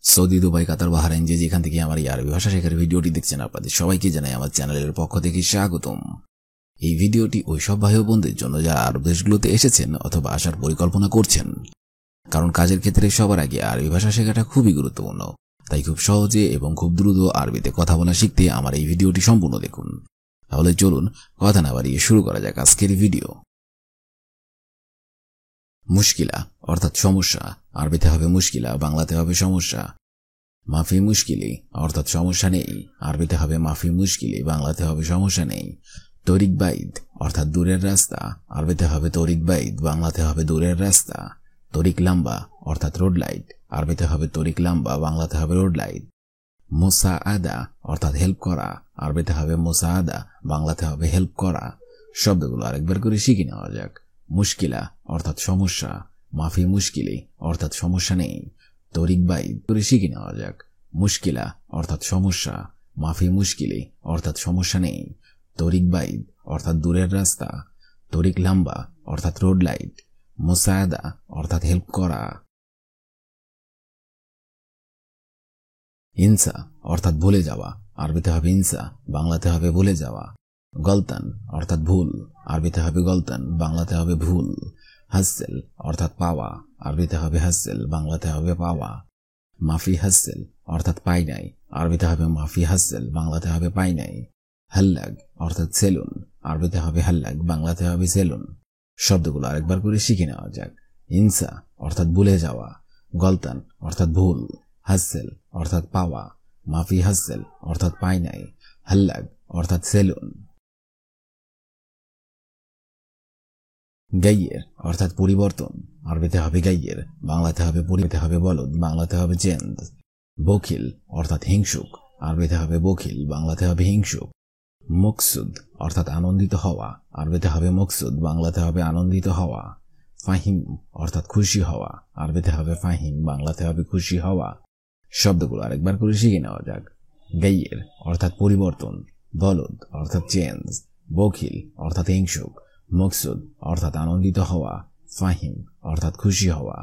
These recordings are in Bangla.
সৌদি, দুবাই, কাতার, বাহরাইন যে যেখান থেকে আমার এই আরবি ভাষা শেখার ভিডিওটি দেখছেন আপনাদের সবাইকে জানাই আমার চ্যানেলের পক্ষ থেকে স্বাগতম। এই ভিডিওটি ওই সব ভাই ও বোনদের জন্য যারা আরব দেশগুলোতে এসেছেন অথবা আসার পরিকল্পনা করছেন, কারণ কাজের ক্ষেত্রে সবার আগে আরবি ভাষা শেখাটা খুবই গুরুত্বপূর্ণ। তাই খুব সহজে এবং খুব দ্রুত আরবিতে কথা বলা শিখতে আমার এই ভিডিওটি সম্পূর্ণ দেখুন। তাহলে চলুন কথা না বাড়িয়ে শুরু করা যাক আজকের ভিডিও। মুশকিলা অর্থাৎ সমস্যা, আরবিতে হবে মুশকিলা, বাংলাতে হবে সমস্যা। মাফি মুশকিলি অর্থাৎ সমস্যা নেই, আরবিতে হবে মাফি মুশকিলি, বাংলাতে হবে সমস্যা নেই। তরিক বাইদ অর্থাৎ দূরের রাস্তা, আরবিতে হবে তরিক বাইদ, বাংলাতে হবে দূরের রাস্তা। তরিক লাম্বা অর্থাৎ রোড লাইট, আরবিতে হবে তরিক লাম্বা, বাংলাতে হবে রোড লাইট। মোসা আদা অর্থাৎ হেল্প করা, আরবিতে হবে মোসা আদা, বাংলাতে হবে হেল্প করা। শব্দগুলো আরেকবার করে শিখে নেওয়া যাক। মুশকিলা অর্থাৎ সমস্যা, মাফি মুশকিলি অর্থাৎ সমস্যা নেই। তরিক বাইদ করে শিখে নেওয়া যাক। মুশকিলা অর্থাৎ সমস্যা, মাফি মুশকিলি অর্থাৎ সমস্যা নেই। তরিক বাইদ অর্থাৎ দূরের রাস্তা। তরিক লাম্বা অর্থাৎ রোড লাইট। মুসায়াদা অর্থাৎ হেল্প করা। ইনসা অর্থাৎ ভুলে যাওয়া, আরবিতে হবে ইনসা, বাংলাতে হবে ভুলে যাওয়া। গলতান অর্থাৎ ভুল, আরবিতে হবে গলতান, বাংলাতে হবে ভুল। হাসেল অর্থাৎ পাওয়া, আরবিতে হবে হাসেল, বাংলাতে হবে পাওয়া। মাফি হাসেল অর্থাৎ পাই নাই, আরবিতে হবে মাফি হাসেল, বাংলাতে হবে পাই নাই। হাল্লাগ অর্থাৎ সেলুন, আরবিতে হবে হাল্লাগ, বাংলাতে হবে সেলুন। শব্দগুলো আরেকবার করে শিখে নেওয়া যাক। ইনসা অর্থাৎ ভুলে যাওয়া, গলতান অর্থাৎ ভুল, হাসেল অর্থাৎ পাওয়া, মাফি হাসেল অর্থাৎ পাই নাই, হাল্লাগ অর্থাৎ সেলুন। গাইয়ের অর্থাৎ পরিবর্তন, আরবিতে হবে গাইয়ের, বাংলাতে হবে হবে বলদ, বাংলাতে হবে চেঞ্জ। বখিল অর্থাৎ হিংসুক, আরবিতে হবে বখিল, বাংলাতে হবে হিংসুক। মকসুদ অর্থাৎ আনন্দিত হওয়া, আরবিতে হবে মকসুদ, বাংলাতে হবে আনন্দিত হওয়া। ফাহিম অর্থাৎ খুশি হওয়া, আরবিতে হবে ফাহিম, বাংলাতে হবে খুশি হওয়া। শব্দগুলো আরেকবার করে শিখে নেওয়া যাক। গাইয়ের অর্থাৎ পরিবর্তন, বলদ অর্থাৎ চেঞ্জ, বখিল অর্থাৎ হিংসুক, মকসুদ অর্থাৎ আনন্দিত হওয়া, ফাহিম অর্থাৎ খুশি হওয়া।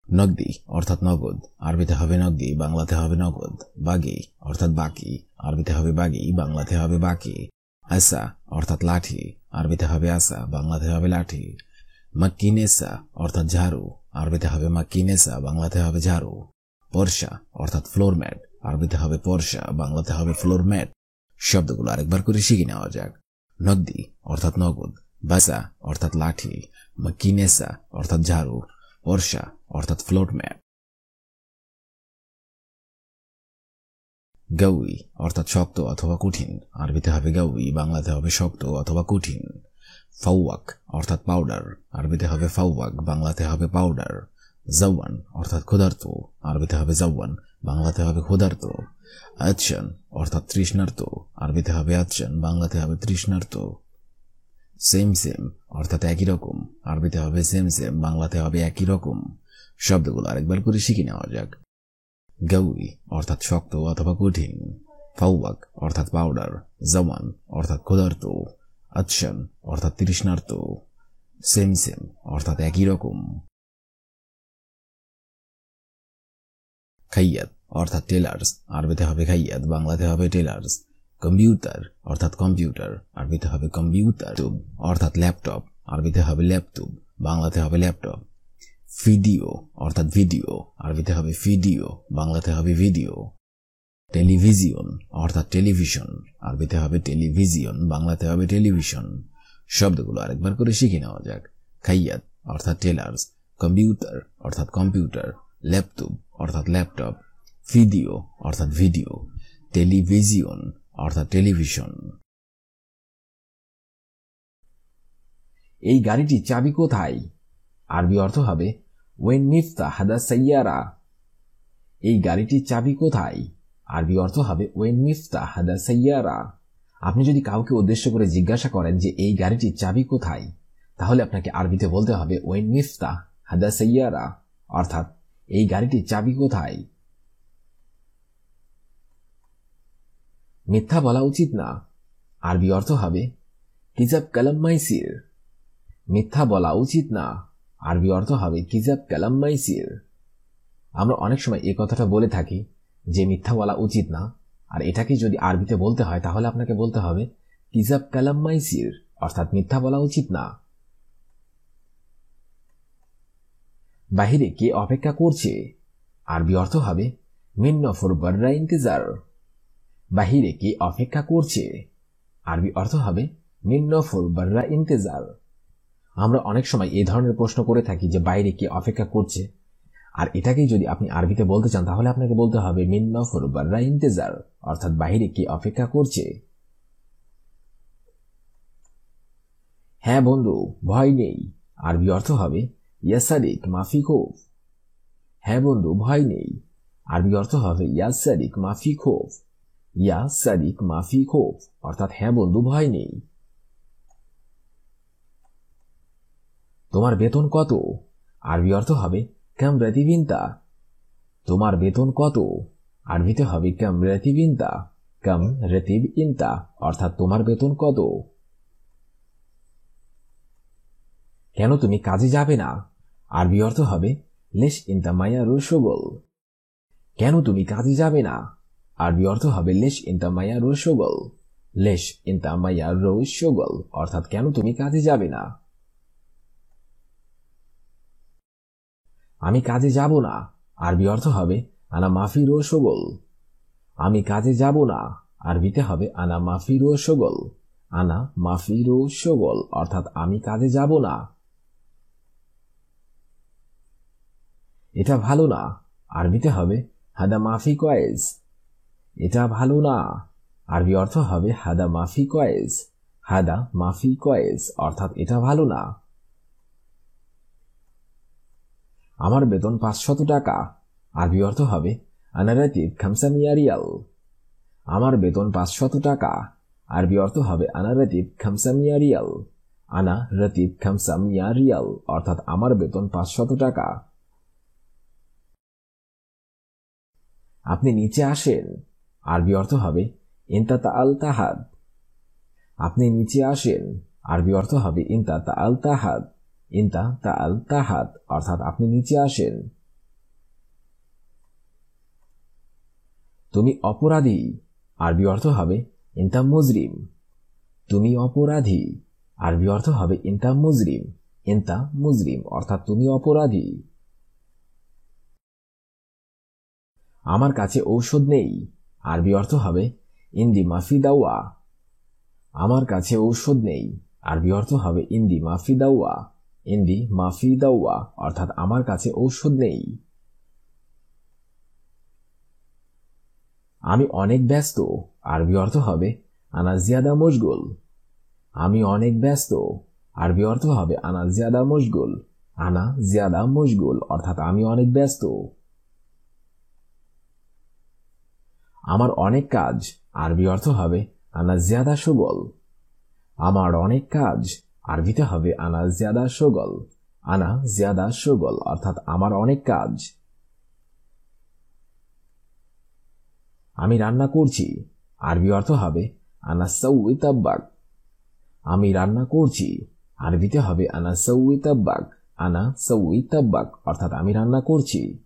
নগদি অর্থাৎ নগদ, আরবিতে হবে নগদি, বাংলাতে হবে নগদ। বাগি অর্থাৎ বাকি, আরবিতে হবে বাগি, বাংলাতে হবে বাকি। আসা অর্থাৎ লাঠি, আরবিতে হবে আসা, বাংলাতে হবে লাঠি। মাক্কিনেসা অর্থাৎ ঝাড়ু, আরবিতে হবে মাক্কিনেসা, বাংলাতে হবে ঝাড়ু। পর্ষা অর্থাৎ ফ্লোর ম্যাট, আরবিতে হবে পর্ষা, বাংলাতে হবে ফ্লোর ম্যাট। শব্দগুলো আরেকবার করে শিখে নেওয়া যাক। নগদি অর্থাৎ নগদ, বাসা অর্থাৎ লাঠি, মাক্কিনেসা অর্থাৎ ঝাড়ু, পর্ষা অর্থাৎ ফ্লোর ম্যাট। গাউই অর্থাৎ শক্ত অথবা কঠিন, আরবিতে হবে গাউই, বাংলাতে হবে শক্ত অথবা কঠিন। ফাওয়াক অর্থাৎ পাউডার, আরবিতে হবে ফাওয়াক, বাংলাতে হবে পাউডার। জাওয়ান অর্থাৎ ক্ষুধার্ত, আরবিতে হবে জাওয়ান, বাংলাতে হবে ক্ষুধার্ত। আতশান অর্থাৎ তৃষ্ণার্ত, আরবিতে হবে আতশান, বাংলাতে হবে তৃষ্ণার্ত। সেম সেম অর্থাৎ একই রকম, আরবিতে হবে সেম সেম, বাংলাতে হবে একই রকম। শব্দগুলো আরেকবার করে শিখে নেওয়া যাক। গাউই অর্থাৎ শক্ত অথবা কঠিন, ফাওয়াক অর্থাৎ পাউডার, জাওয়ান অর্থাৎ ক্ষুধার্ত, আতশান অর্থাৎ তৃষ্ণার্ত, সেম সেম অর্থাৎ একই রকম। খাইয়াত অর্থাৎ টেলার্স, আরবিতে হবে খাইয়াত, বাংলাতে হবে টেলার্স। কম্পিউটার অর্থাৎ কম্পিউটার, আরবিতে হবে কম্পিউটার। অর্থাৎ ল্যাপটপ, আরবিতে হবে ল্যাপটপ, বাংলাতে হবে ল্যাপটপ। ভিডিও অর্থাৎ ভিডিও, আরবিতে হবে ভিডিও, বাংলাতে হবে ভিডিও। টেলিভিশন অর্থাৎ টেলিভিশন, আরবিতে হবে টেলিভিশন, বাংলাতে হবে টেলিভিশন। শব্দগুলো আরেকবার করে শিখে নেওয়া যাক। খাইয়াত অর্থাৎ টেলার্স, কম্পিউটার অর্থাৎ কম্পিউটার, ল্যাপটপ অর্থাৎ ল্যাপটপ, ভিডিও অর্থাৎ ভিডিও, টেলিভিশন অর্থাৎ টেলিভিশন। এই গাড়িটির চাবি কোথায়? আরবি অর্থ হবে ওয়েন মিফতা হাদা সাইয়ারা। এই গাড়িটির চাবি কোথায়? আরবি অর্থ হবে ওয়েন মিফতা হাদা সাইয়ারা। আপনি যদি কাউকে উদ্দেশ্য করে জিজ্ঞাসা করেন যে এই গাড়িটির চাবি কোথায়, তাহলে আপনাকে আরবিতে বলতে হবে ওয়েন মিফতা হাদা সাইয়ারা, অর্থাৎ এই গাড়িটির চাবি কোথায়। মিথ্যা বলা উচিত না, আরবি অর্থ হবে কিজাব কালাম মাইসির। মিথ্যা বলা উচিত না, আরবি অর্থ হবে কিজাব কালাম মাইসির। আমরা অনেক সময় এই কথাটা বলে থাকি যে মিথ্যা বলা উচিত না, আর এটাকে যদি আরবিতে বলতে হয় তাহলে আপনাকে বলতে হবে কিজাব কালাম মাইসির, অর্থাৎ মিথ্যা বলা উচিত না। বাহিরে কে অপেক্ষা করছে? আরবি অর্থ হবে মিন নফর বাররা ইন্তেজার। বাহিরে কে অপেক্ষা করছে? আরবি অর্থ হবে মিন নফর বাররা ইন্তেজার। আমরা অনেক সময় এই ধরনের প্রশ্ন করে থাকি যে বাইরে কে অপেক্ষা করছে, আর এটাকেই যদি আপনি আরবিতে বলতে চান তাহলে আপনাকে বলতে হবে মিন নফর বাররা ইন্তেজার, অর্থাৎ বাহিরে কে অপেক্ষা করছে। হ্যাঁ বন্ধু, ভয় নেই। আরবি অর্থ হবে ইয়া সাদিক মাফি খৌফ। হ্যাঁ বন্ধু, ভয় নেই। আরবি অর্থ হবে ইয়া সাদিক মাফি খৌফ। ইয়া সাদিক মাফি খৌফ, অর্থাৎ হ্যাঁ বন্ধু, ভয় নেই। তোমার বেতন কত? আরবি অর্থ হবে কাম রাতিবিনতা। তোমার বেতন কত? আরবিতে হবে কাম রাতিবিনতা। কাম রাতিব ইনতা, অর্থাৎ তোমার বেতন কত। কেন তুমি কাজে যাবে না? আরবি অর্থ হবে লেশ ইনতা মায়া রোশগল। কেন তুমি কাজে যাবে না? আরবি অর্থ হবে লেশ ইনতা মায়া রোশগল। লেশ ইনতা মায়া রোশগল, অর্থাৎ কেন তুমি কাজে যাবে না। আমি কাজে যাব না। আরবি অর্থ হবে আনা মাফি রোশগল। আমি কাজে যাব না। আরবিতে হবে আনা মাফি রোশগল। আনা মাফি রোশগল, অর্থাৎ আমি কাজে যাব না। এটা ভালো না। আরবিতে হবে হাদা মাফি কয়েজ। এটা ভালো না। আরবি অর্থ হবে হাদা মাফি কয়েজ। হাদা মাফি কয়েজ, অর্থাৎ এটা ভালো না। আমার বেতন 500 টাকা। আরবি অর্থ হবে আনা রাতিব খামসা মিয়া রিয়াল। আমার বেতন 500 টাকা। আরবি অর্থ হবে আনা রাতিব খামসা মিয়া রিয়াল। আনা রাতিব খামসা মিয়া রিয়াল, অর্থাৎ আমার বেতন 500 টাকা। আপনি নিচে আসেন। আরবি অর্থ হবে ইনতা তাআল তাহাদ। আপনি নিচে আসেন। আরবি অর্থ হবে ইনতা তাআল তাহাদ। ইনতা তাআল তাহাদ, অর্থাৎ আপনি নিচে আসেন। তুমি অপরাধী। আরবি অর্থ হবে ইনতা মুজরিম। তুমি অপরাধী। আরবি অর্থ হবে ইনতা মুজরিম। ইনতা মুজরিম, অর্থাৎ তুমি অপরাধী। আমার কাছে ঔষধ নেই। আরবি অর্থ হবে ইন্দি মাফি দাওয়া। আমার কাছে ঔষধ নেই। আরবি অর্থ হবে ইন্দি মাফি দাওয়া। ইন্দি মাফি দাওয়া, অর্থাৎ আমার কাছে ঔষধ নেই। আমি অনেক ব্যস্ত। আরবি অর্থ হবে আনা জিয়াদা মশগুল। আমি অনেক ব্যস্ত। আরবি অর্থ হবে আনা জিয়াদা মশগুল। আনা জিয়াদা মশগুল, অর্থাৎ আমি অনেক ব্যস্ত। আমার অনেক কাজ। আরবি অর্থ হবে আনা জিয়াদা শুগল। আমার অনেক কাজ। আরবিতে হবে আনা জিয়াদা শুগল। আনা জিয়াদা শুগল, অর্থাৎ আমার অনেক কাজ। আমি রান্না করছি। আরবি অর্থ হবে আনা সাউই তাব্বাক। আমি রান্না করছি। আরবিতে হবে আনা সাউই তাব্বাক। আনা সাউই তাব্বাক, অর্থাৎ আমি রান্না করছি।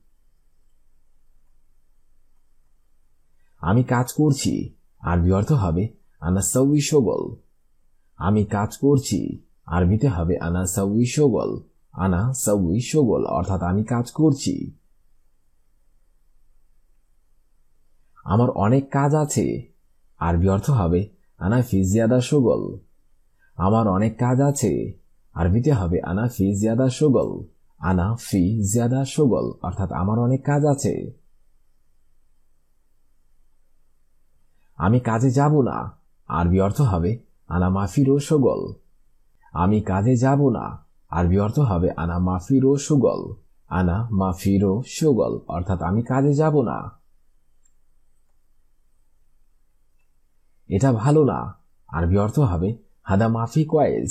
আমি কাজ করছি। আরবি অর্থ হবে আনা সাউই শুগল। আমি কাজ করছি। আরবিতে হবে আনা সাউই শুগল। আনা সাউই শুগল, অর্থাৎ আমি কাজ করছি। আমার অনেক কাজ আছে। আরবি অর্থ হবে আনা ফি জিয়াদা শুগল। আমার অনেক কাজ আছে। আরবিতে হবে আনা ফি জিয়াদা শুগল। আনা ফি জিয়াদা শুগল, অর্থাৎ আমার অনেক কাজ আছে। আমি কাজে যাব না। আরবি অর্থ হবে আনা মাফিরো শুগল। আমি কাজে যাব না। আরবি অর্থ হবে আনা মাফিরো শুগল। আনা মাফিরো শুগল, অর্থাৎ আমি কাজে যাব না। এটা ভালো না। আরবি অর্থ হবে হাদা মাফি কয়েজ।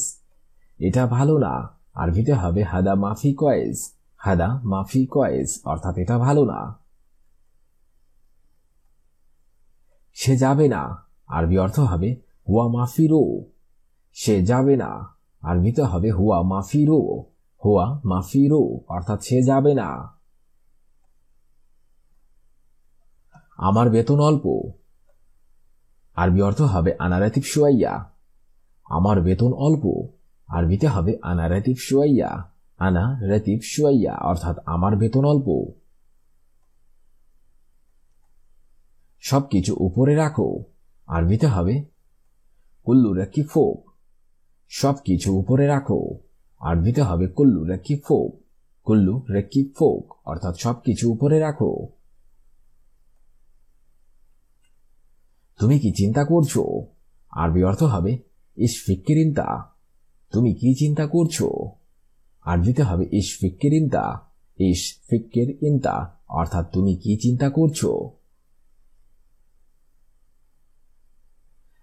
এটা ভালো না। আরবিতে হবে হাদা মাফি কয়েজ। হাদা মাফি কয়েজ, অর্থাৎ এটা ভালো না। সে যাবে না। আরবি অর্থ হবে হুয়া মাফিরো। সে যাবে না। আরবিতে হবে হুয়া মাফিরো। হুয়া মাফি রু অর্থাৎ সে যাবে না। আমার বেতন অল্প, আরবি অর্থ হবে আনা রাতিব শুয়াইয়া। আমার বেতন অল্প, আরবিতে হবে আনা রাতিব শুয়াইয়া। আনা রাতিব শুয়াইয়া অর্থাৎ আমার বেতন অল্প। সবকিছু উপরে রাখো, আরবিতে হবে কুল্লু রাখি ফোক। সবকিছু উপরে রাখো, আরবিতে হবে কুল্লু রাখি ফোক। কুল্লু রাখি ফোক অর্থাৎ সবকিছু উপরে রাখো। তুমি কি চিন্তা করছো, আরবি অর্থ হবে ইশ ফিক্কির ইন্তা। তুমি কি চিন্তা করছো, আরবিতে হবে ইশ ফিক্কির ইন্তা। ইশ ফিক্কির ইন্তা অর্থাৎ তুমি কি চিন্তা করছো।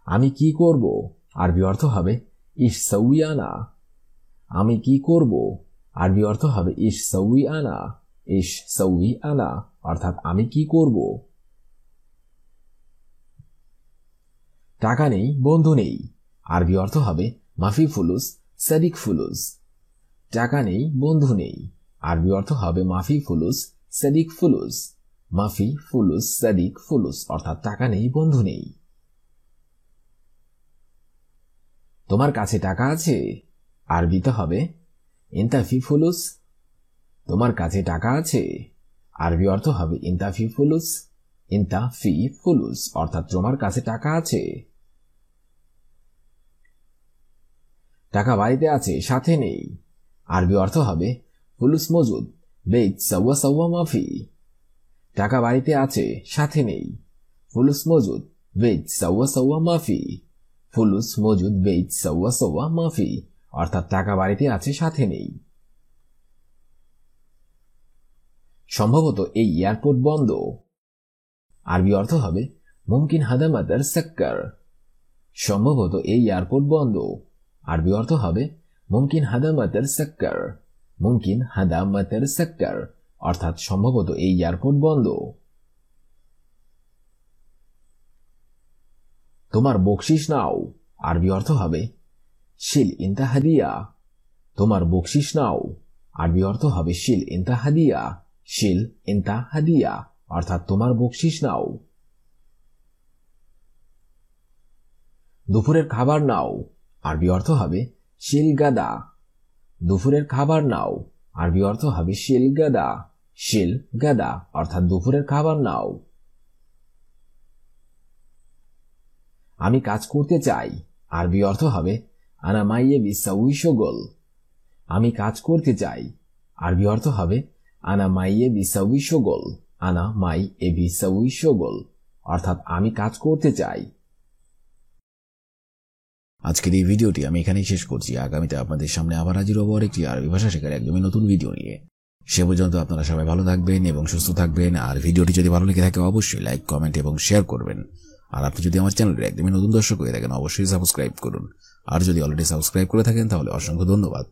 আমি কি করব, আরবি অর্থ হবে ইশ সউই আনা। আমি কি করব, আরবি অর্থ হবে ইশ সউই আনা। ইশ সউই আনা অর্থাৎ আমি কি করব। টাকা নেই, বন্ধু নেই, আরবি অর্থ হবে মাফি ফুলুস সাদিক ফুলুস। টাকা নেই, বন্ধু নেই, আরবি অর্থ হবে মাফি ফুলুস সাদিক ফুলুস। মাফি ফুলুস সাদিক ফুলুস অর্থাৎ টাকা নেই, বন্ধু নেই। তোমার কাছে টাকা আছে, আরবিতে হবে ইনতাফি ফুলুস। তোমার কাছে টাকা আছে, আরবি অর্থ হবে ইনতাফি ফুলুস। ইনতাফি ফুলুস অর্থাৎ তোমার কাছে টাকা আছে। টাকা বাড়িতে আছে, সাথে নেই, আরবি অর্থ হবে ফুলুস মজুদ বেইত সাওয়া সাওয়া মাফি। টাকা বাড়িতে আছে, সাথে নেই, ফুলুস মজুদ বেইত সাওয়া সাওয়া মাফি। ফুলুস মজুদ বেইত সাওয়া সাওয়া মাফি অর্থাৎ টাকা বাড়িতে আছে, সাথে নেই। সম্ভবত এই এয়ারপোর্ট বন্ধ, আরবি অর্থ হবে মুমকিন হাদা মাদার সাক্কার। সম্ভবত এই এয়ারপোর্ট বন্ধ, আরবি অর্থ হবে মুমকিন হাদা মাদার সাক্কার। মুমকিন হাদা মাদার সাক্কার অর্থাৎ সম্ভবত এই এয়ারপোর্ট বন্ধ। তোমার বকশিস নাও, আরবি অর্থ হবে শিল ইনতা হাদিয়া। তোমার বকশিস নাও, আরবি অর্থ হবে শিল ইনতা হাদিয়া। শিল ইনতা হাদিয়া অর্থাৎ তোমার বকশিস নাও। দুপুরের খাবার নাও, আরবি অর্থ হবে শিল গাদা। দুপুরের খাবার নাও, আরবি অর্থ হবে শিল গাদা। শিল গাদা অর্থাৎ দুপুরের খাবার নাও। আমি কাজ করতে চাই, আরবি অর্থ হবে আনা মাইয়ে বিসাউই শগল। আমি কাজ করতে চাই, আরবি অর্থ হবে আনা মাইয়ে বিসাউই শগল। আনা মাই এ বিসাউই শগল অর্থাৎ আমি কাজ করতে চাই। আজকের এই ভিডিওটি আমি এখানেই শেষ করছি। আগামীতে আপনাদের সামনে আবার হাজির হব একটি আরবি ভাষা শেখার একদমই নতুন ভিডিও নিয়ে। সে পর্যন্ত আপনারা সবাই ভালো থাকবেন এবং সুস্থ থাকবেন। আর ভিডিওটি যদি ভালো লেগে থাকে অবশ্যই লাইক, কমেন্ট এবং শেয়ার করবেন। আর আপনি যদি আমার চ্যানেলের একদমই নতুন দর্শক হয়ে থাকেন অবশ্যই সাবস্ক্রাইব করুন। আর যদি অলরেডি সাবস্ক্রাইব করে থাকেন তাহলে অসংখ্য ধন্যবাদ।